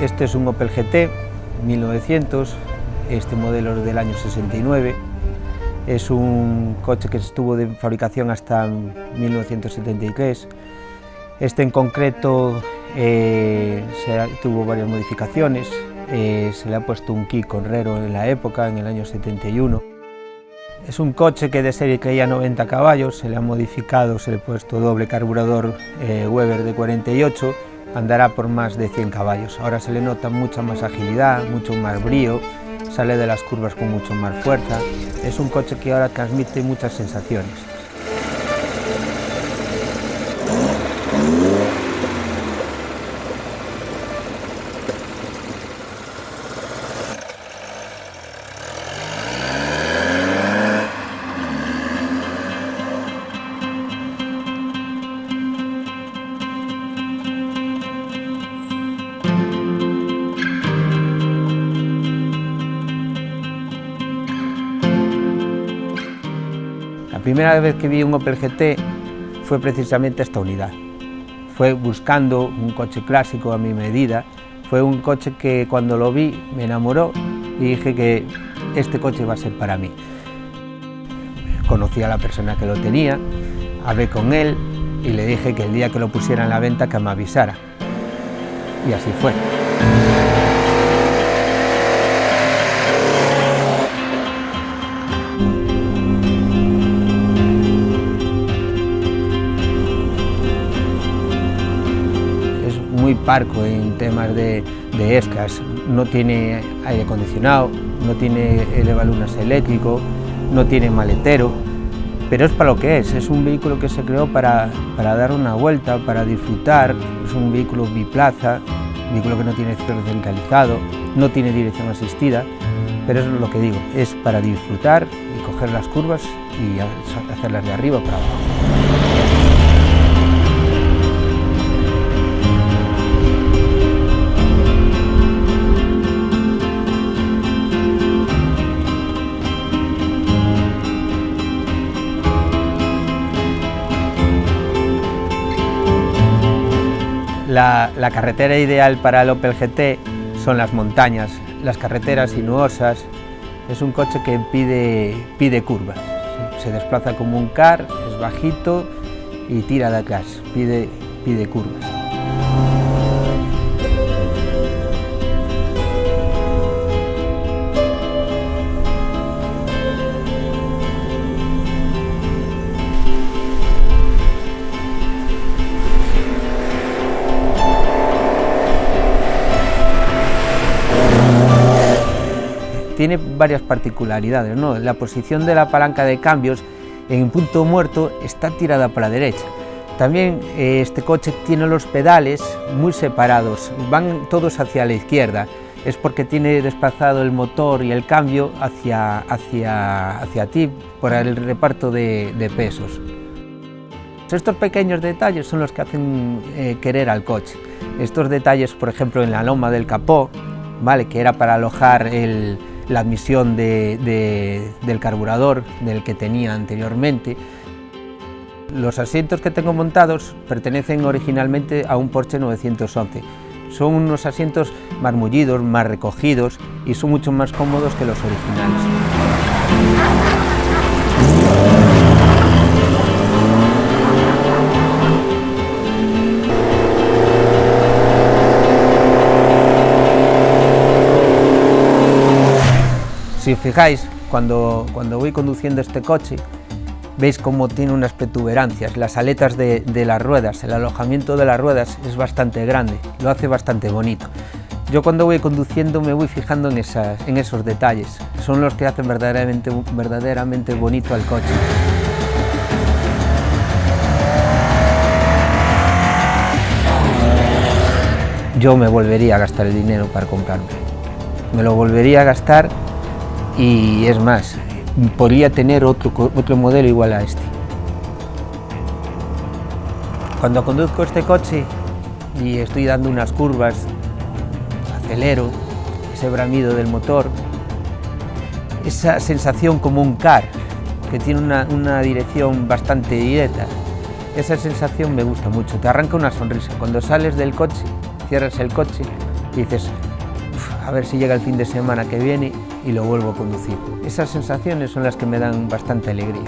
Este es un Opel GT 1900, este modelo es del año 69. Es un coche que estuvo de fabricación hasta 1973. Este en concreto tuvo varias modificaciones. Se le ha puesto un kit Conrero en la época, en el año 71. Es un coche que de serie traía 90 caballos, se le ha modificado, se le ha puesto doble carburador Weber de 48, andará por más de 100 caballos. Ahora se le nota mucha más agilidad, mucho más brío, sale de las curvas con mucho más fuerza. Es un coche que ahora transmite muchas sensaciones. La primera vez que vi un Opel GT fue precisamente esta unidad. Fue buscando un coche clásico a mi medida. Fue un coche que cuando lo vi me enamoró y dije que este coche iba a ser para mí. Conocí a la persona que lo tenía, hablé con él y le dije que el día que lo pusiera en la venta que me avisara. Y así fue. Muy parco en temas de ESCAS, no tiene aire acondicionado, no tiene elevalunas eléctrico, no tiene maletero, pero es para lo que es un vehículo que se creó para dar una vuelta, para disfrutar, es un vehículo biplaza, un vehículo que no tiene cierre centralizado, no tiene dirección asistida, pero eso es lo que digo, es para disfrutar y coger las curvas y hacerlas de arriba para abajo. La carretera ideal para el Opel GT son las montañas, las carreteras sinuosas. Es un coche que pide curvas, se desplaza como un car, es bajito y tira de atrás, pide curvas. Tiene varias particularidades, ¿no? La posición de la palanca de cambios en punto muerto está tirada para la derecha. También este coche tiene los pedales muy separados, van todos hacia la izquierda. Es porque tiene desplazado el motor y el cambio hacia ti por el reparto de pesos. Estos pequeños detalles son los que hacen querer al coche. Estos detalles, por ejemplo, en la loma del capó, ¿vale?, que era para alojar la admisión del carburador del que tenía anteriormente. Los asientos que tengo montados pertenecen originalmente a un Porsche 911. Son unos asientos más mullidos, más recogidos y son mucho más cómodos que los originales. Si os fijáis, cuando voy conduciendo este coche, veis cómo tiene unas protuberancias, las aletas de las ruedas, el alojamiento de las ruedas es bastante grande, lo hace bastante bonito. Yo cuando voy conduciendo me voy fijando en esos detalles, son los que hacen verdaderamente bonito al coche. Yo me volvería a gastar el dinero para comprarme, me lo volvería a gastar. Y es más, podría tener otro modelo igual a este. Cuando conduzco este coche y estoy dando unas curvas, acelero, ese bramido del motor, esa sensación como un car, que tiene una dirección bastante directa, Esa sensación me gusta mucho, te arranca una sonrisa. Cuando sales del coche, cierras el coche y dices, a ver si llega el fin de semana que viene y lo vuelvo a conducir. Esas sensaciones son las que me dan bastante alegría.